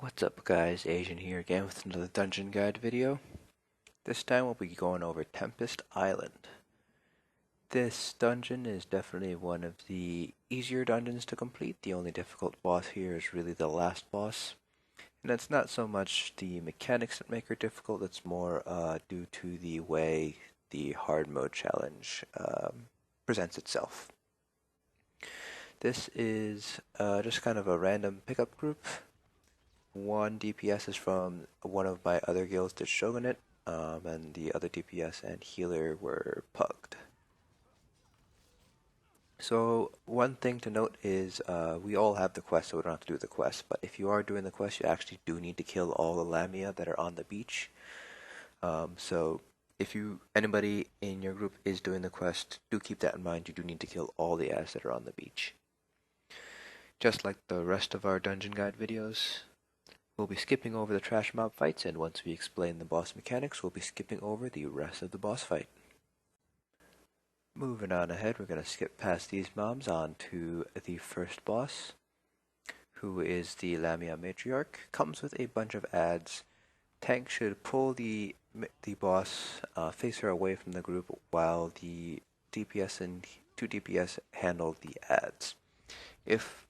What's up guys, Asian here again with another dungeon guide video. This time we'll be going over Tempest Island. This dungeon is definitely one of the easier dungeons to complete. The only difficult boss here is really the last boss. And it's not so much the mechanics that make her difficult, it's more due to the way the hard mode challenge presents itself. This is just kind of a random pickup group. One DPS is from one of my other guilds, the Shogunate, and the other DPS and healer were pugged. So one thing to note is we all have the quest, so we don't have to do the quest. But if you are doing the quest, you actually do need to kill all the Lamia that are on the beach. So if anybody in your group is doing the quest, do keep that in mind. You do need to kill all the ads that are on the beach. Just like the rest of our dungeon guide videos, we'll be skipping over the trash mob fights, and once we explain the boss mechanics, we'll be skipping over the rest of the boss fight. Moving on ahead, we're going to skip past these mobs on to the first boss, who is the Lamia Matriarch. Comes with a bunch of ads. Tank should pull the boss, face her away from the group, while the DPS and 2 DPS handle the ads. If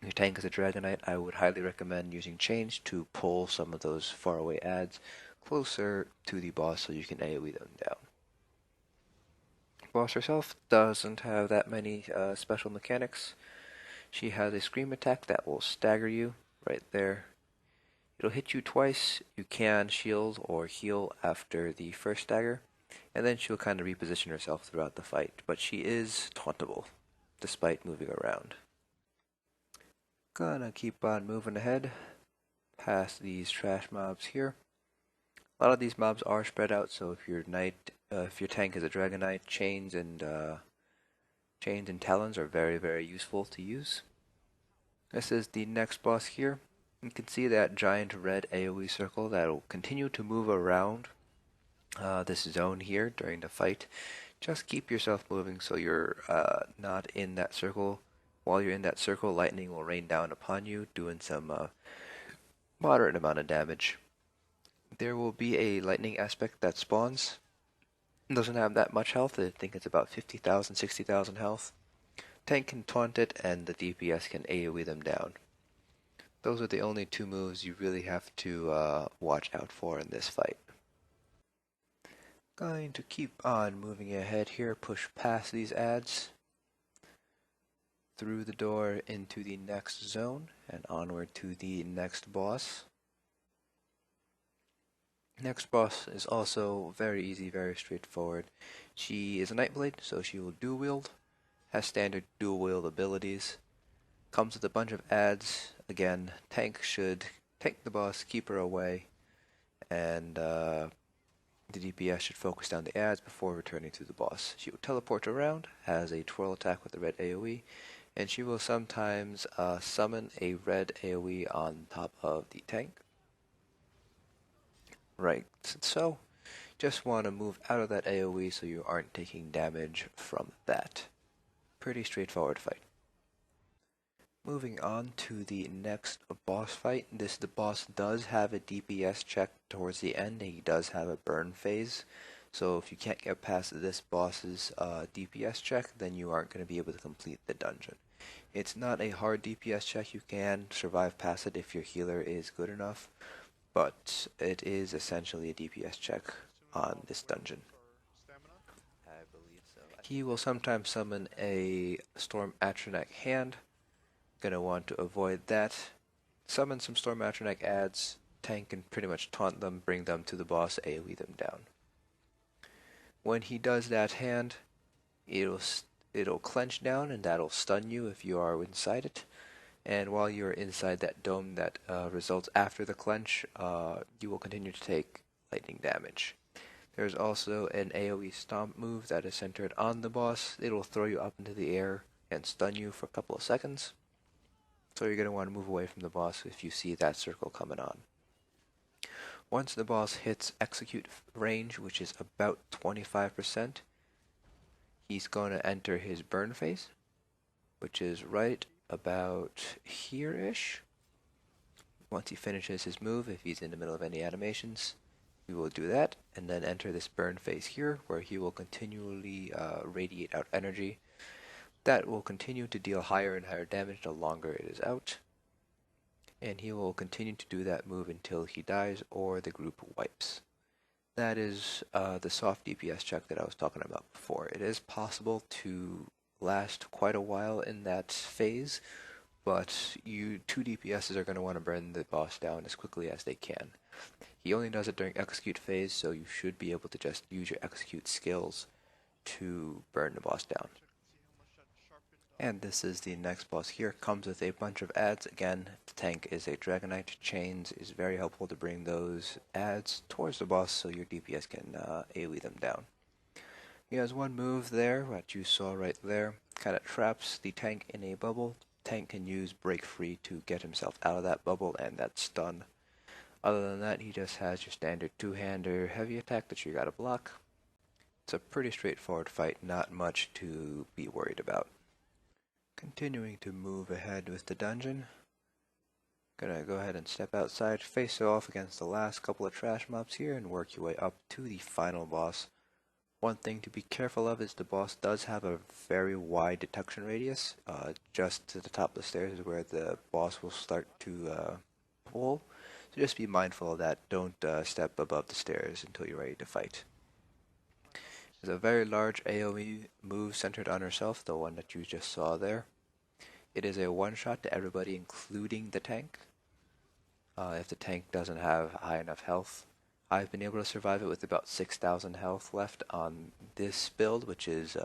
your tank is a Dragonite, I would highly recommend using chains to pull some of those faraway ads closer to the boss so you can AoE them down. The boss herself doesn't have that many special mechanics. She has a scream attack that will stagger you right there. It'll hit you twice. You can shield or heal after the first stagger, and then she'll kind of reposition herself throughout the fight, but she is tauntable despite moving around. Gonna keep on moving ahead past these trash mobs here. A lot of these mobs are spread out, so if your tank is a Dragonite, chains and talons are very useful to use. This is the next boss here. You can see that giant red AoE circle that will continue to move around this zone here during the fight. Just keep yourself moving so you're not in that circle. While you're in that circle, lightning will rain down upon you, doing some moderate amount of damage. There will be a lightning aspect that spawns. It doesn't have that much health. I think it's about 50,000, 60,000 health. Tank can taunt it, and the DPS can AoE them down. Those are the only two moves you really have to watch out for in this fight. Going to keep on moving ahead here, push past these ads, through the door into the next zone, and onward to the next boss. Next boss is also very easy, very straightforward. She is a Nightblade, so she will dual wield, has standard dual wield abilities, comes with a bunch of ads. Again, tank should tank the boss, keep her away, and the DPS should focus down the ads before returning to the boss. She will teleport around, has a twirl attack with the red AoE, and she will sometimes summon a red AoE on top of the tank. Right, so just want to move out of that AoE so you aren't taking damage from that. Pretty straightforward fight. Moving on to the next boss fight. The boss does have a DPS check towards the end. He does have a burn phase. So if you can't get past this boss's DPS check, then you aren't going to be able to complete the dungeon. It's not a hard DPS check. You can survive past it if your healer is good enough, but it is essentially a DPS check on this dungeon. He will sometimes summon a Storm Atronach hand. Gonna want to avoid that. Summon some Storm Atronach ads. Tank can pretty much taunt them, bring them to the boss, AoE them down. When he does that hand, it'll clench down, and that'll stun you if you are inside it. And while you're inside that dome that results after the clench, you will continue to take lightning damage. There's also an AoE stomp move that is centered on the boss. It'll throw you up into the air and stun you for a couple of seconds. So you're going to want to move away from the boss if you see that circle coming on. Once the boss hits execute range, which is about 25%, he's going to enter his burn phase, which is right about here-ish. Once he finishes his move, if he's in the middle of any animations, he will do that, and then enter this burn phase here, where he will continually radiate out energy. That will continue to deal higher and higher damage the longer it is out, and he will continue to do that move until he dies or the group wipes. That is the soft DPS check that I was talking about before. It is possible to last quite a while in that phase, but you 2 DPSs are going to want to burn the boss down as quickly as they can. He only does it during execute phase, so you should be able to just use your execute skills to burn the boss down. And this is the next boss here. Comes with a bunch of adds. Again, the tank is a Dragonite. Chains is very helpful to bring those adds towards the boss so your DPS can AoE them down. He has one move there, what you saw right there. Kind of traps the tank in a bubble. Tank can use Break Free to get himself out of that bubble and that stun. Other than that, he just has your standard two-hander heavy attack that you gotta block. It's a pretty straightforward fight, not much to be worried about. Continuing to move ahead with the dungeon. Gonna go ahead and step outside, face off against the last couple of trash mobs here, and work your way up to the final boss. One thing to be careful of is the boss does have a very wide detection radius. Just to the top of the stairs is where the boss will start to pull. So just be mindful of that. Don't step above the stairs until you're ready to fight. There's a very large AoE move centered on herself, the one that you just saw there. It is a one-shot to everybody, including the tank. If the tank doesn't have high enough health. I've been able to survive it with about 6,000 health left on this build, which is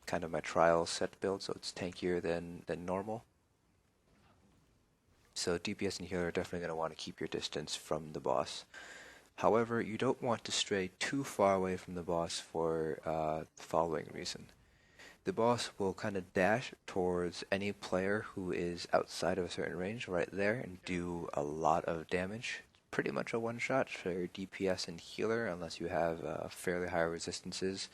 kind of my trial set build, so it's tankier than normal. So DPS and healer are definitely going to want to keep your distance from the boss. However, you don't want to stray too far away from the boss for the following reason. The boss will kind of dash towards any player who is outside of a certain range right there and do a lot of damage. Pretty much a one-shot for DPS and healer unless you have fairly high resistances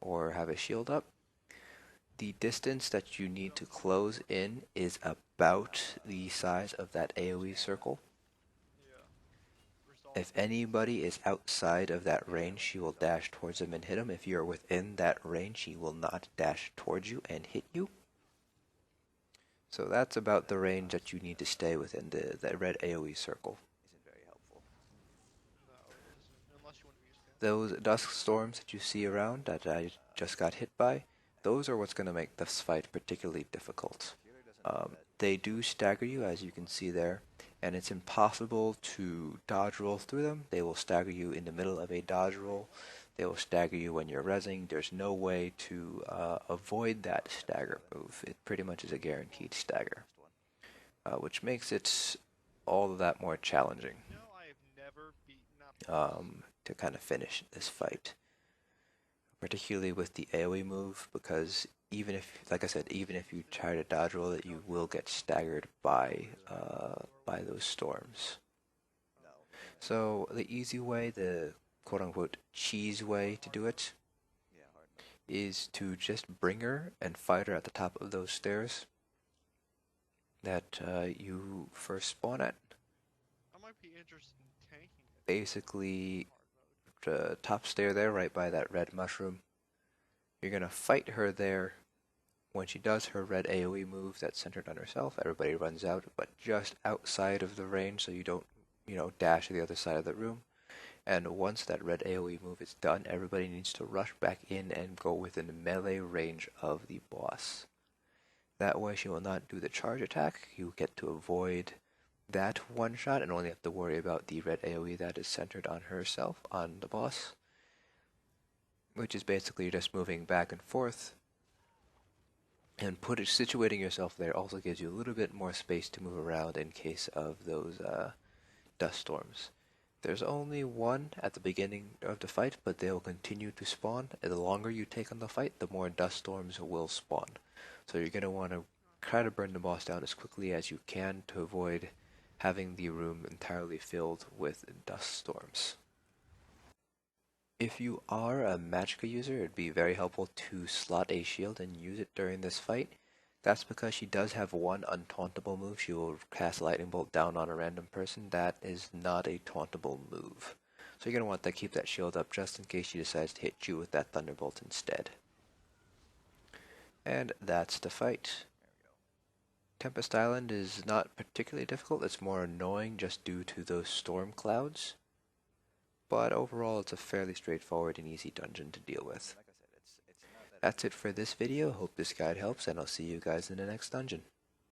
or have a shield up. The distance that you need to close in is about the size of that AoE circle. If anybody is outside of that range, she will dash towards him and hit him. If you're within that range, she will not dash towards you and hit you. So that's about the range that you need to stay within the red AoE circle. Isn't very helpful. Those dusk storms that you see around that I just got hit by, those are what's going to make this fight particularly difficult. They do stagger you, as you can see there, and it's impossible to dodge roll through them. They will stagger you in the middle of a dodge roll. They will stagger you when you're rezzing. There's no way to avoid that stagger move. It pretty much is a guaranteed stagger, which makes it all that more challenging to kind of finish this fight. Particularly with the AoE move, because even if, like I said, even if you try to dodge roll it, you will get staggered by those storms. So the easy way, the quote-unquote cheese way to do it, is to just bring her and fight her at the top of those stairs that you first spawn at. I might be interested in tanking it. Basically, the top stair there, right by that red mushroom. You're going to fight her there. When she does her red AoE move that's centered on herself, everybody runs out, but just outside of the range so you don't, dash to the other side of the room. And once that red AoE move is done, everybody needs to rush back in and go within melee range of the boss. That way she will not do the charge attack. You get to avoid that one shot and only have to worry about the red AoE that is centered on herself, on the boss. Which is basically just moving back and forth. And situating yourself there also gives you a little bit more space to move around in case of those dust storms. There's only one at the beginning of the fight, but they will continue to spawn. And the longer you take on the fight, the more dust storms will spawn. So you're going to want to try to burn the boss down as quickly as you can to avoid having the room entirely filled with dust storms. If you are a Magicka user, it'd be very helpful to slot a shield and use it during this fight. That's because she does have one untauntable move. She will cast Lightning Bolt down on a random person. That is not a tauntable move. So you're going to want to keep that shield up just in case she decides to hit you with that Thunderbolt instead. And that's the fight. Tempest Island is not particularly difficult. It's more annoying just due to those storm clouds. But overall, it's a fairly straightforward and easy dungeon to deal with. That's it for this video. Hope this guide helps, and I'll see you guys in the next dungeon.